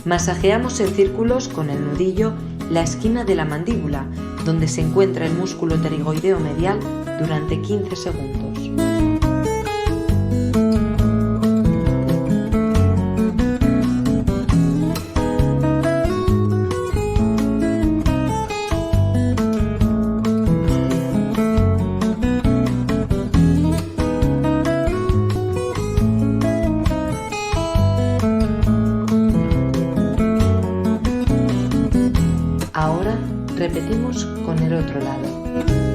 Masajeamos en círculos con el nudillo la esquina de la mandíbula, donde se encuentra el músculo pterigoideo medial, durante 15 segundos. Ahora repetimos con el otro lado.